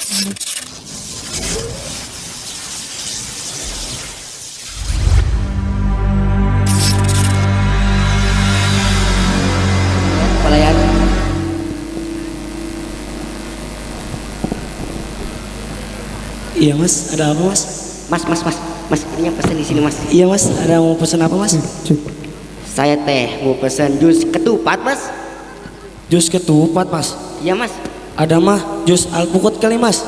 Pelayan. Iya mas, ada apa mas? Mas, ini yang pesen di sini mas. Iya mas, ada mau pesan apa mas? Saya teh mau pesen jus ketupat mas. Jus ketupat mas. Iya mas. Ada mah jus alpukat kali mas.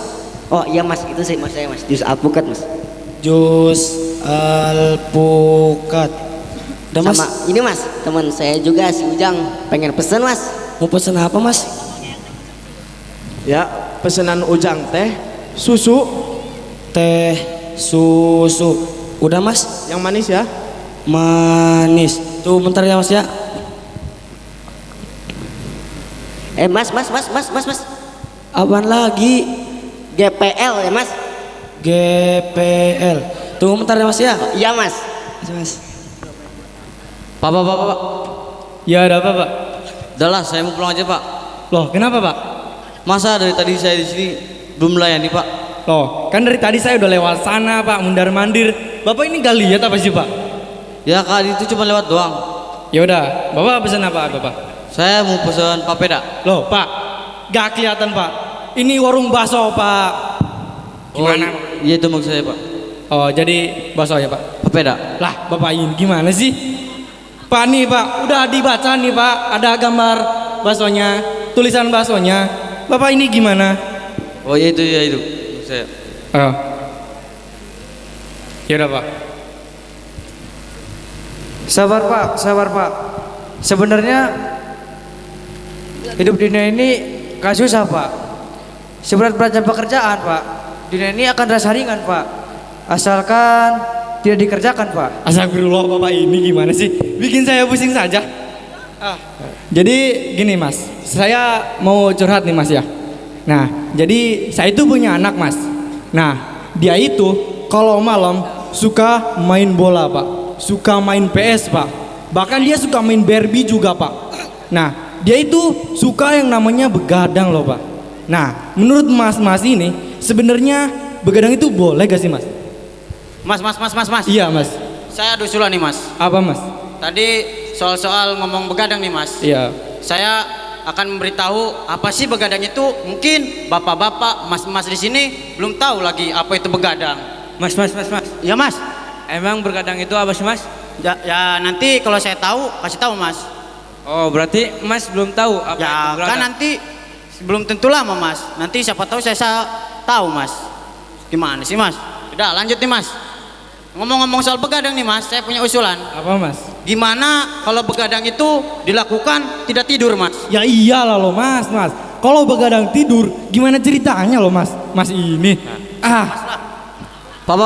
Oh iya mas, itu sih mas saya mas. Jus alpukat mas. Jus alpukat. Ada mas. Sama ini mas, teman saya juga si Ujang pengen pesen mas. Mau pesan apa mas? Ya, pesanan Ujang teh susu Teh susu. Udah mas? yang manis ya. Manis. Tuh bentar ya mas ya. Mas. Apaan lagi? GPL ya mas. GPL. Tunggu bentar ya mas ya. Iya mas. Mas. Pak. Ya ada apa pak? Udahlah, saya mau pulang aja pak. Loh kenapa pak? Masa dari tadi saya di sini belum melayani pak? Loh kan dari tadi saya udah lewat sana pak, mundar mandir. Bapak ini gak lihat apa sih pak? Ya kak, itu cuma lewat doang. Ya udah, bapak pesan apa bapak? Saya mau pesan papeda. Loh pak, gak kelihatan pak. Ini warung bakso pak. Gimana? Oh, iya itu maksud saya pak. Oh jadi bakso ya pak? Papeda. Lah bapak ini gimana sih? Pak nih pak, udah dibaca nih pak, ada gambar baksonya, tulisan baksonya. Bapak ini gimana? Oh iya itu maksud saya. Oh. Ya udah pak. Sabar pak. Sebenarnya hidup dunia ini gak susah pak. Seberat-beratnya pekerjaan pak, dunia ini akan terasa ringan pak, asalkan tidak dikerjakan pak. Astagfirullah, bapak ini gimana sih? Bikin saya pusing saja. Jadi gini mas, saya mau curhat nih mas ya. Nah, jadi saya itu punya anak mas. Nah, dia itu kalau malam suka main bola pak, suka main PS pak. Bahkan dia suka main Barbie juga pak. Nah, dia itu suka yang namanya begadang loh pak. Nah, menurut mas ini sebenarnya begadang itu boleh gak sih mas? Mas. Iya mas. Saya ada usulan nih mas. Apa mas? Tadi soal ngomong begadang nih mas. Iya. Saya akan memberitahu apa sih begadang itu. Mungkin bapak-bapak, mas di sini belum tahu lagi apa itu begadang. Mas. Ya mas. Emang berkadang itu apa sih mas? Ya nanti kalau saya tahu kasih tahu mas. Oh berarti mas belum tahu apa itu Ya berkadang? kan nanti belum tentu lama mas. Nanti siapa tahu saya tahu mas. Gimana sih mas? Udah lanjut nih mas. Ngomong-ngomong soal begadang nih mas, saya punya usulan. Apa mas? Gimana kalau begadang itu dilakukan tidak tidur mas? Ya iyalah lo mas. Kalau begadang tidur, gimana ceritanya lo mas? Mas ini. Pak.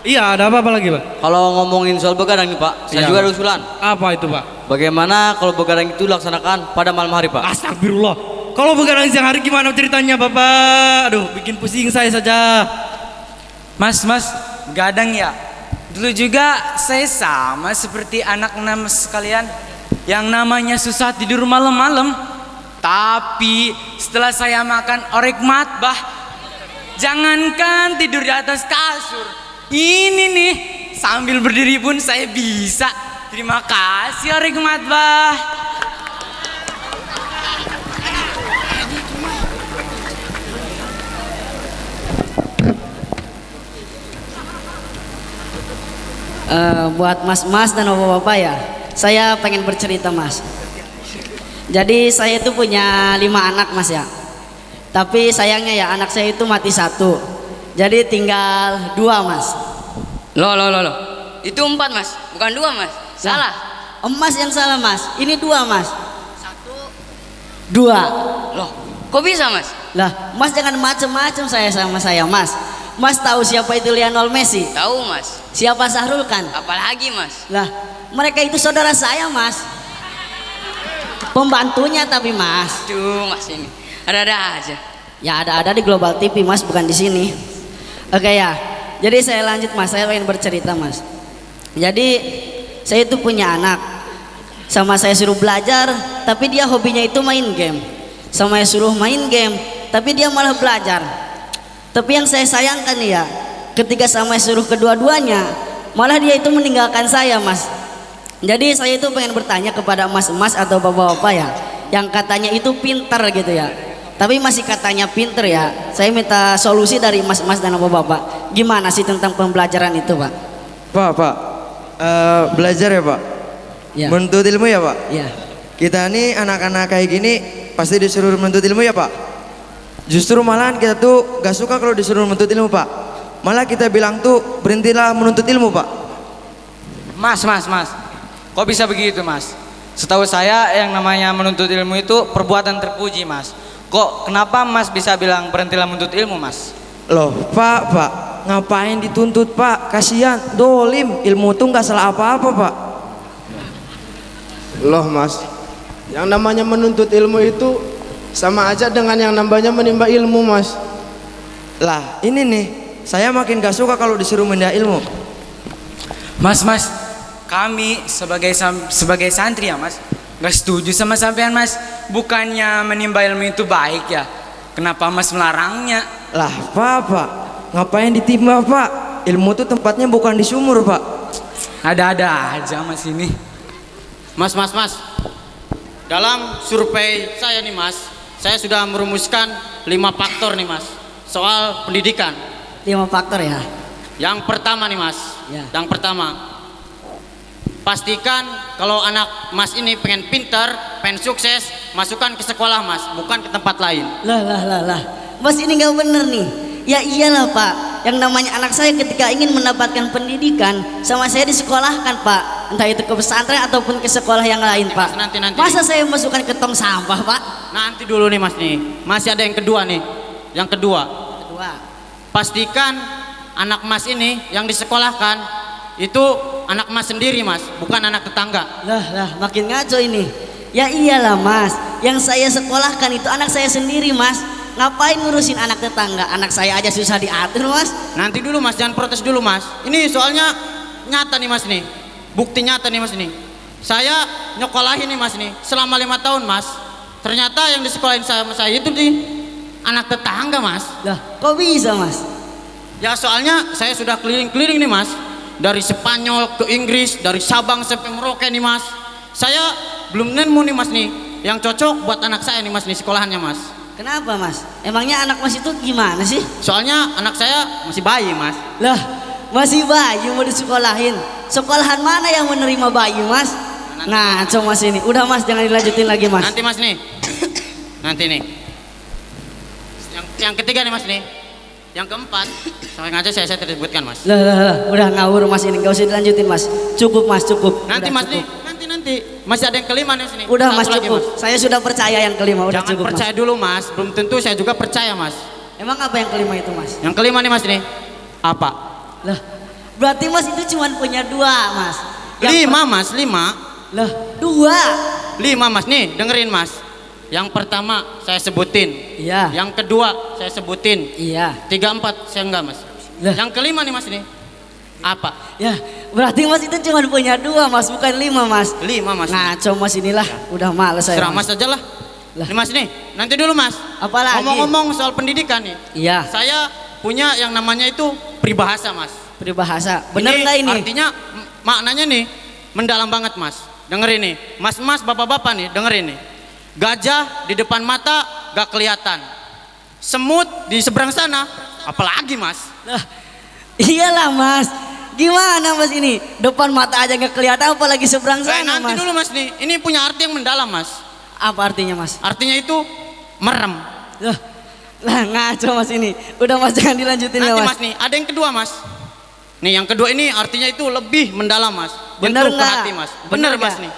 Iya ada apa lagi pak? Kalau ngomongin soal begadang nih pak, saya Iya, juga ada Pak. usulan. Apa itu pak? Bagaimana kalau begadang itu dilaksanakan pada malam hari pak? Astagfirullah. Kalau begadang siang hari gimana ceritanya bapak? Aduh bikin pusing saya saja. Mas, begadang ya. Dulu juga saya sama seperti anak-anak sekalian yang namanya susah tidur malam-malam. Tapi setelah saya makan orek matbah, jangankan tidur di atas kasur, ini nih sambil berdiri pun saya bisa. Terima kasih orek matbah. Buat mas-mas dan bapak-bapak ya, saya pengen bercerita mas. Jadi saya itu punya 5 anak mas ya. Tapi sayangnya ya anak saya itu mati 1. Jadi tinggal 2 mas. Loh. Itu 4 mas, bukan 2 mas. Salah. Emas yang salah mas. Ini 2 mas. 2. Loh, kok bisa mas? Lah, mas jangan macem-macem sama saya mas. Mas tahu siapa itu Lionel Messi? Tahu mas. Siapa Sahrul Khan? Apalagi mas? Lah, mereka itu saudara saya mas. Pembantunya tapi mas. Duh mas ini ada-ada aja. Ya ada-ada di Global TV mas, bukan di sini. Oke ya. Jadi saya lanjut mas, saya ingin bercerita mas. Jadi saya itu punya anak. Sama saya suruh belajar, tapi dia hobinya itu main game. Sama saya suruh main game, tapi dia malah belajar. Tapi yang saya sayangkan ya, ketika sama suruh kedua-duanya, malah dia itu meninggalkan saya mas. Jadi saya itu pengen bertanya kepada mas-mas atau bapak-bapak ya, yang katanya itu pintar gitu ya, tapi masih katanya pintar ya. Saya minta solusi dari mas-mas dan bapak-bapak, gimana sih tentang pembelajaran itu pak? Pak, belajar ya Pak? Ya. Menuntut ilmu ya Pak? Ya. Kita nih anak-anak kayak gini pasti disuruh menuntut ilmu ya Pak? Justru malahan kita tuh gak suka kalau disuruh menuntut ilmu Pak. Malah kita bilang tuh berhentilah menuntut ilmu Pak. Mas. Kok bisa begitu mas? Setahu saya yang namanya menuntut ilmu itu perbuatan terpuji mas. Kok kenapa mas bisa bilang berhentilah menuntut ilmu mas? Loh Pak, ngapain dituntut Pak? Kasihan, dolim, ilmu tuh gak salah apa-apa Pak. Loh mas, yang namanya menuntut ilmu itu sama aja dengan yang namanya menimba ilmu mas. Lah ini nih, saya makin gak suka kalau disuruh menimba ilmu. Mas, kami sebagai santri ya mas, gak setuju sama sampean mas. Bukannya menimba ilmu itu baik ya, kenapa mas melarangnya? Lah Pak, ngapain ditimba Pak? Ilmu tuh tempatnya bukan di sumur Pak. Ada-ada aja mas ini. Mas. Dalam survei saya nih mas, saya sudah merumuskan 5 faktor nih mas soal pendidikan. 5 faktor ya. Yang pertama nih mas, Ya. yang pertama, pastikan kalau anak mas ini pengen pintar, pengen sukses, masukkan ke sekolah mas, bukan ke tempat lain. Lah. Mas ini nggak bener nih. Ya iyalah pak, yang namanya anak saya ketika ingin mendapatkan pendidikan sama saya disekolahkan pak, entah itu ke pesantren ataupun ke sekolah yang lain pak. Nanti. Masa saya masukkan ke tong sampah pak? Nanti dulu nih mas nih, masih ada yang kedua nih. Yang kedua, pastikan anak mas ini yang disekolahkan itu anak mas sendiri mas, bukan anak tetangga. Lah makin ngaco ini. Ya iyalah mas, yang saya sekolahkan itu anak saya sendiri mas. Ngapain ngurusin anak tetangga? Anak saya aja susah diatur mas. Nanti dulu mas, jangan protes dulu mas. Ini soalnya nyata nih mas nih, bukti nyata nih mas nih. Saya nyekolahin nih mas nih selama 5 tahun mas. Ternyata yang disekolahin sama saya itu nih anak tetangga mas. Lah kok bisa mas? Ya soalnya saya sudah keliling-keliling nih mas, dari Spanyol ke Inggris, dari Sabang sampai Merauke nih mas. Saya belum nemu nih mas nih yang cocok buat anak saya nih mas nih sekolahannya mas. Kenapa mas? Emangnya anak mas itu gimana sih? Soalnya anak saya masih bayi mas. Lah masih bayi mau disekolahin? Sekolahan mana yang menerima bayi mas? Nah coba mas ini, udah mas jangan dilanjutin lagi mas. Nanti mas nih, nanti nih. Yang ketiga nih mas nih, yang keempat, sampai ngaca saya tersebutkan mas. Lah, udah ngawur mas ini, gak usah dilanjutin mas. Cukup mas, cukup. Nanti Udah, mas cukup. nih, nanti masih ada yang kelima nih sini. Udah Satu mas lagi, cukup. Saya sudah percaya yang kelima, udah Jangan cukup percaya mas. dulu mas, belum tentu saya juga percaya mas. Emang apa yang kelima itu mas? Yang kelima nih mas nih, apa? Lah, berarti mas itu cuma punya 2 mas. Lima mas, lima. Lah, 2. 5 mas nih, dengerin mas. Yang pertama saya sebutin, Iya. yang kedua saya sebutin, Iya. 3, 4 saya enggak mas. Lah. Yang kelima nih mas nih, apa? Ya, berarti mas itu cuma punya 2 mas, bukan 5 mas. 5 mas. Nah, coba mas inilah, udah males saya. Serah mas aja lah. Lah. Nih mas nih, nanti dulu mas. Apalagi? Ngomong-ngomong soal pendidikan nih, Iya, saya punya yang namanya itu peribahasa mas. peribahasa. Bener nggak ini? Artinya maknanya nih mendalam banget mas. Dengerin nih, mas-mas, bapak-bapak nih, dengerin nih. Gajah di depan mata gak kelihatan, semut di seberang sana, apalagi mas. Lah, iyalah mas. Gimana mas ini? Depan mata aja nggak kelihatan, apalagi seberang sana Nanti mas. dulu mas nih, ini punya arti yang mendalam mas. Apa artinya mas? Artinya itu merem. Lah ngaco mas ini. Udah mas jangan dilanjutin ya Nanti mas. mas nih, ada yang kedua mas. Nih yang kedua ini artinya itu lebih mendalam mas. Bener Nyentuh ke nggak? hati mas. Bener Bener mas nggak? nih.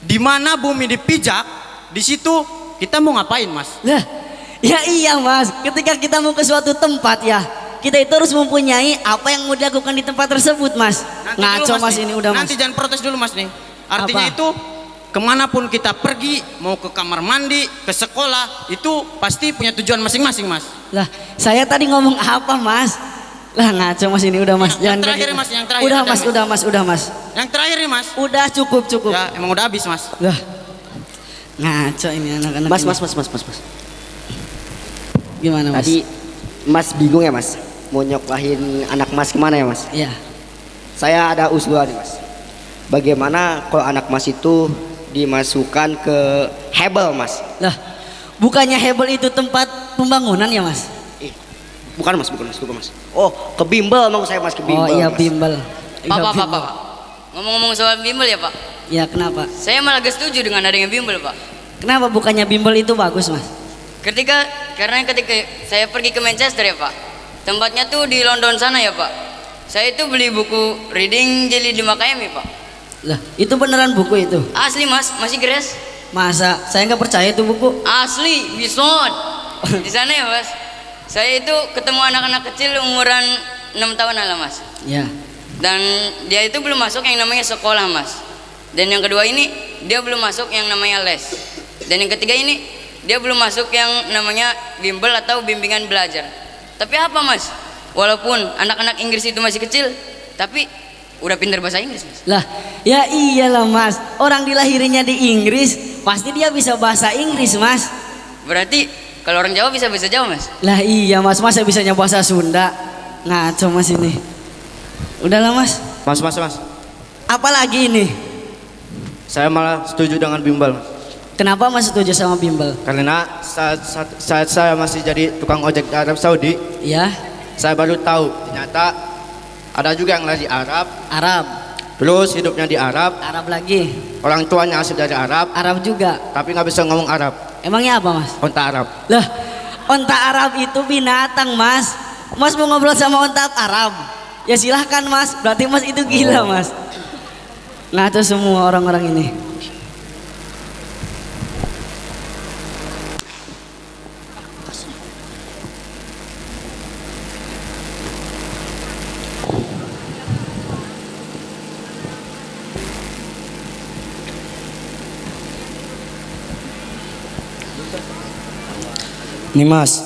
Di mana bumi dipijak, di situ kita mau ngapain mas? Lah, ya iya mas. Ketika kita mau ke suatu tempat ya, kita itu harus mempunyai apa yang mau dilakukan di tempat tersebut mas. Nanti Ngaco dulu, mas nih. ini udah mas. Nanti jangan protes dulu mas nih. Artinya Apa? itu kemanapun kita pergi, mau ke kamar mandi, ke sekolah, itu pasti punya tujuan masing-masing mas. Lah, saya tadi ngomong apa mas? Lah ngaco mas ini udah mas. Yang Jangan terakhir, kayak gitu. Mas, yang terakhir Udah ada, mas, Mas. udah mas. Yang terakhir nih mas. Udah cukup. Ya emang udah habis mas. Lah, ngaco ini anak-anak. Mas, ini. mas. Gimana mas? Tadi Mas bingung ya Mas, mau nyokolahin anak Mas kemana ya Mas? Iya. Saya ada usulan nih Mas. Bagaimana kalau anak Mas itu dimasukkan ke Hebel Mas? Lah, bukannya Hebel itu tempat pembangunan ya mas? Bukan Mas, bukan Mas, lupa Mas. Oh, ke Bimbel mau saya Mas, ke Bimbel. Oh iya Mas. bimbel. Pak, Iya, Pak. bimbel. Ngomong-ngomong soal bimbel ya Pak. Ya kenapa? Saya malah gak setuju dengan adanya bimbel Pak. Kenapa bukannya bimbel itu bagus mas? Karena ketika saya pergi ke Manchester ya Pak, tempatnya tuh di London sana ya Pak. Saya itu beli buku Reading Jeli 5 KMI Pak. Lah itu beneran buku itu? Asli mas, masih gres. Masa? Saya nggak percaya itu buku. Asli, bison. Di sana ya mas. Saya itu ketemu anak-anak kecil umuran 6 tahun lah mas. Ya. Dan dia itu belum masuk yang namanya sekolah mas. Dan yang kedua ini dia belum masuk yang namanya les. Dan yang ketiga ini dia belum masuk yang namanya bimbel atau bimbingan belajar. Tapi apa mas? Walaupun anak-anak Inggris itu masih kecil, tapi udah pintar bahasa Inggris mas. Lah, ya iyalah mas. Orang dilahirinya di Inggris, pasti dia bisa bahasa Inggris mas. Berarti kalau orang Jawa bisa bahasa Jawa mas. Lah iya mas, masa bisanya bahasa Sunda? Ngaco mas ini. Udahlah mas. Mas. Apalagi ini? Saya malah setuju dengan bimbel Mas. Kenapa mas setuju sama bimbel? Karena saat saya masih jadi tukang ojek di Arab Saudi, Ya, saya baru tahu ternyata ada juga yang lagi Arab, Arab. terus hidupnya di Arab, Arab lagi. orang tuanya asli dari Arab, Arab juga. tapi nggak bisa ngomong Arab, Emangnya apa mas? onta Arab. Lah, onta Arab itu binatang mas. Mas mau ngobrol sama onta Arab? Ya silahkan mas. Berarti mas itu gila mas. Ngaco semua orang-orang ini. Nih mas,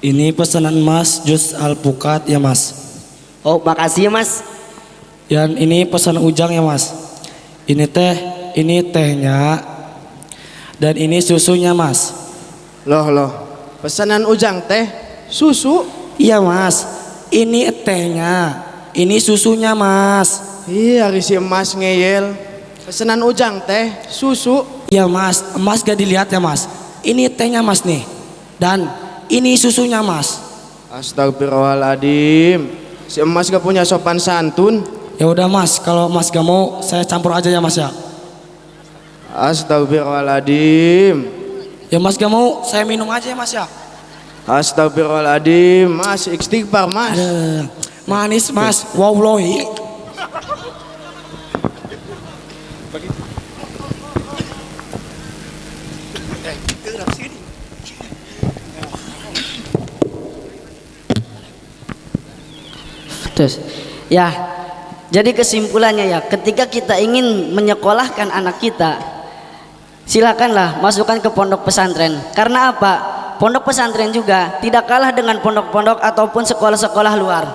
ini pesanan mas jus alpukat ya mas. Oh, makasih ya Mas. Dan ini pesanan Ujang ya mas. Ini tehnya, dan ini susunya mas. Loh, pesanan Ujang teh susu. Iya mas, ini tehnya, ini susunya mas. Iya, si emas ngeyel. Pesanan Ujang teh susu. Iya mas, emas gak dilihat ya mas. Ini tehnya mas nih, dan ini susunya mas. Astagfirullahaladzim, si emas gak punya sopan santun. Ya udah mas, kalau mas gak mau saya campur aja ya mas ya. Astagfirullahaladzim. Ya mas gak mau saya minum aja ya mas ya. Astagfirullahaladzim, Mas, istighfar Mas. Manis mas, wallahi. Terus, ya, jadi kesimpulannya ya, ketika kita ingin menyekolahkan anak kita, silakanlah masukkan ke pondok pesantren. Karena apa? Pondok pesantren juga tidak kalah dengan pondok-pondok ataupun sekolah-sekolah luar.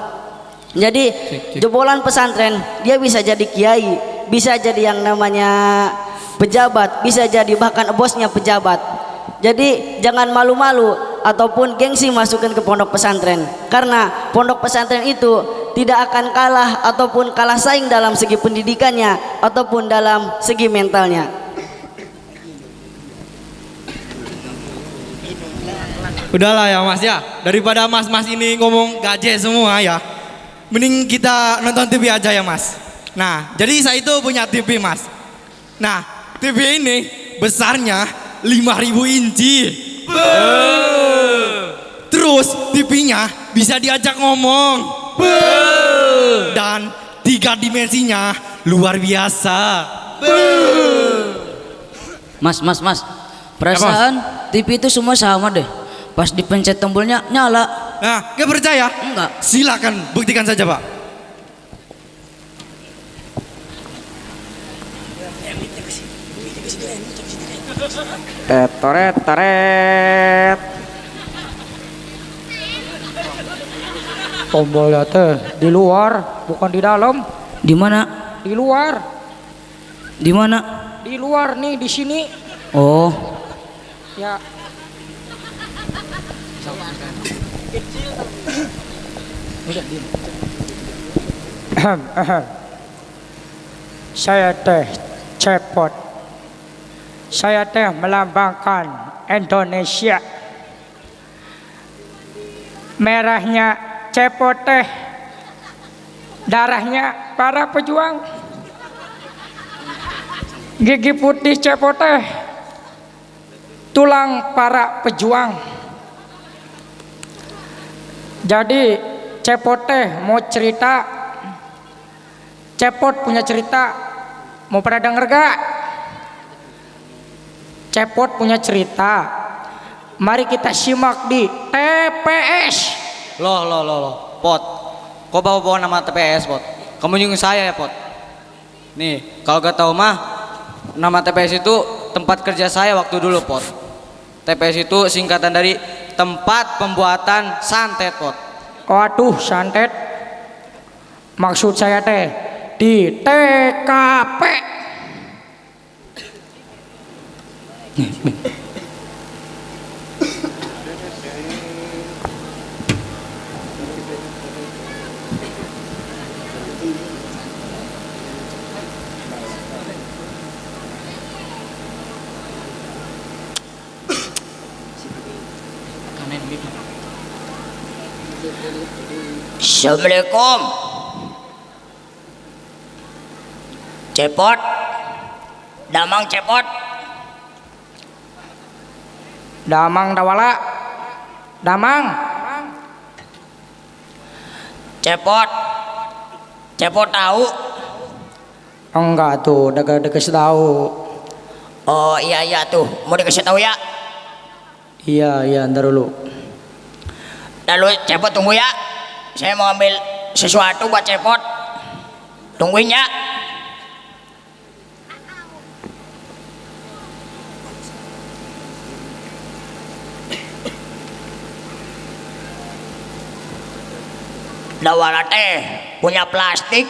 Jadi jebolan pesantren dia bisa jadi kiai, bisa jadi yang namanya pejabat, bisa jadi bahkan bosnya pejabat. Jadi jangan malu-malu ataupun gengsi masukkan ke pondok pesantren, karena pondok pesantren itu tidak akan kalah ataupun kalah saing dalam segi pendidikannya ataupun dalam segi mentalnya. Udahlah ya mas ya, daripada mas-mas ini ngomong gaje semua ya, mending kita nonton TV aja ya mas. Nah, jadi saya itu punya TV mas. Nah, TV ini besarnya 5.000 inci. Terus TV-nya bisa diajak ngomong. Dan 3 dimensinya luar biasa. Mas. Perasaan TV itu semua sama deh. Pas dipencet tombolnya nyala. Nah, gak percaya? Enggak. Silakan buktikan saja pak. Toret. Tombolnya teh di luar, bukan di dalam. Di mana? Di luar. Di mana? Di luar nih, di sini. Oh. Ya. Saya teh Cepot. Saya teh melambangkan Indonesia. Merahnya Cepot teh, darahnya para pejuang. Gigi putih Cepot teh, tulang para pejuang. Jadi Cepot teh mau cerita, Cepot punya cerita, mau pada denger gak? Cepot punya cerita, mari kita simak di TPS. Loh, Pot. Kok bawa nama TPS, Pot? Kamu nyinggung saya ya, Pot? Nih, kalau gak tahu mah, nama TPS itu tempat kerja saya waktu dulu, Pot. TPS itu singkatan dari tempat pembuatan santet, Pot. Waduh, santet. Maksud saya teh di TKP. Assalamualaikum. Cepot, damang Cepot. Damang Dawala, damang. Cepot, Cepot tahu? Enggak tuh, dikasih tahu. Oh iya tuh, mau dikasih tahu ya? Iya, ntar dulu. Lalu Cepot tunggu ya. Saya mau ambil sesuatu buat Cepot. Tungguin ya. Dawala teh punya plastik,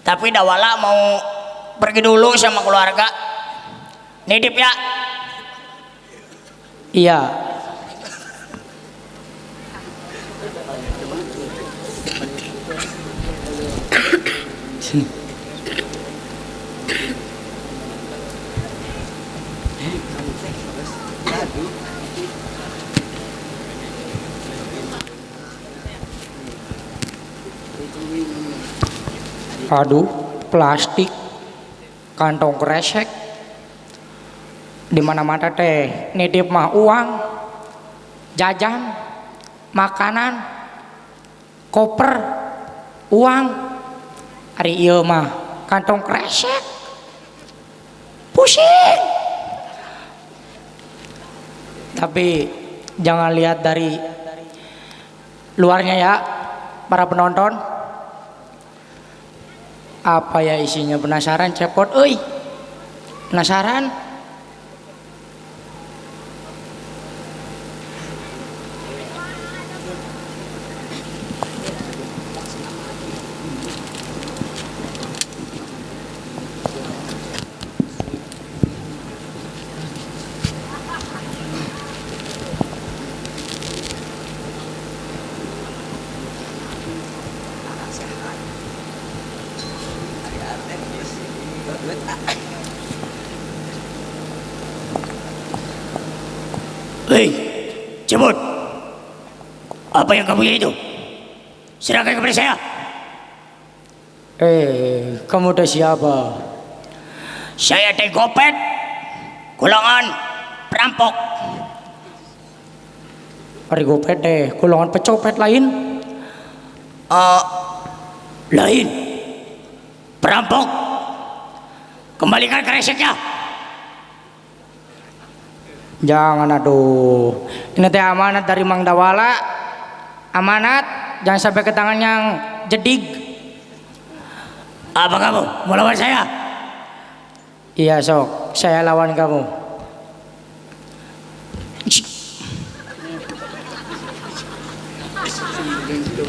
tapi Dawala mau pergi dulu sama keluarga. Nitip ya. Iya. Aduh, plastik, kantong kresek, di mana-mana teh nitip mah uang, jajan, makanan, koper, uang. Hari iya mah kantong kresek, pusing. Tapi jangan lihat dari luarnya ya, para penonton. Apa ya isinya, penasaran Cepot? Euy, penasaran? Hei, Cepot, apa yang kamu punya itu? Serahkan kepada saya. Kamu teh siapa? Saya teh Gopet, golongan perampok. Ari Gopet teh golongan pecopet lain? Lain, perampok. Kembalikan kreseknya. Jangan, aduh. Ini teh amanat dari Mang Dawala. Amanat, jangan sampai ke tangan yang jedig. Apa kamu mau lawan saya? Iya sok, saya lawan kamu.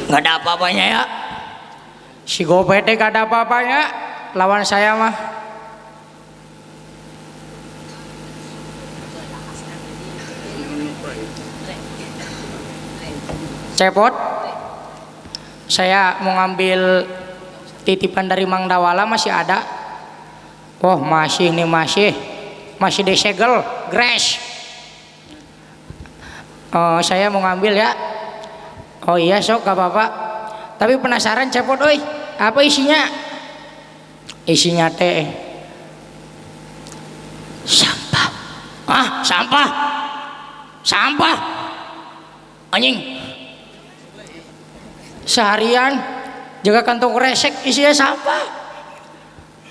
Gak ada apa-apanya ya. Si Gopet gak ada apa-apanya, lawan saya mah. Cepot, saya mau ngambil titipan dari Mang Dawala, masih ada? Oh masih nih, masih disegel, gres. Saya mau ngambil ya. Oh iya sok, gak apa-apa. Tapi penasaran Cepot, oi, apa isinya? Isinya teh sampah. Ah, sampah. Sampah. Anjing. Seharian jaga kantong resek isinya sampah.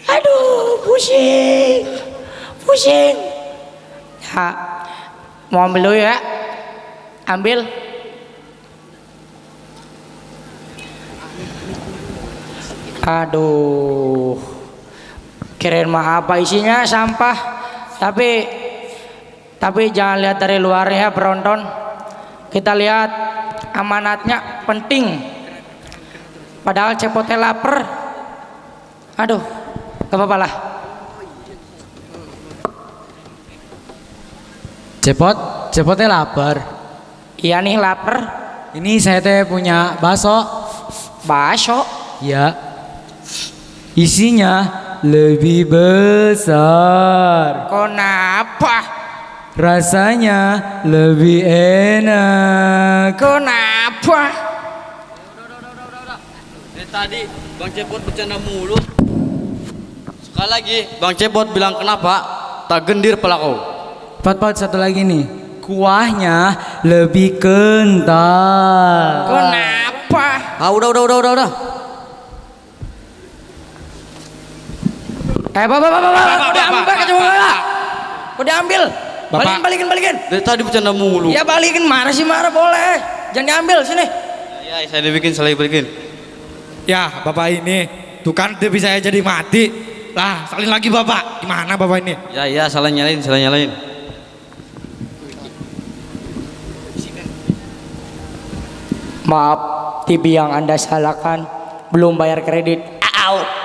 Aduh, pusing. Ya, mau ambil dulu ya. Ambil. Aduh, kirain mah apa isinya sampah. Tapi jangan lihat dari luarnya, penonton. Kita lihat amanatnya penting. Padahal Cepotnya lapar. Aduh, gak apa-apa lah. Cepotnya lapar. Iya nih lapar. Ini saya teh punya bakso. Bakso? Ya. Isinya lebih besar. Kenapa? Rasanya lebih enak. Kenapa? Tadi Bang Cepot bercanda mulu. Sekali lagi Bang Cepot bilang kenapa? Tak gendir pelaku. Pat satu lagi nih. Kuahnya lebih kental. Kenapa? Ah udah. Bapak, udah ambil. Balikin. Dari tadi bercanda mulu. Ya balikin, marah sih marah boleh. Jangan diambil sini. Ya saya dibikin, saya balikin. Ya bapak ini, tuh kan TV saya jadi mati. Lah salin lagi bapak, gimana bapak ini? Ya salah nyalain. Maaf, TV yang Anda salahkan belum bayar kredit. Au.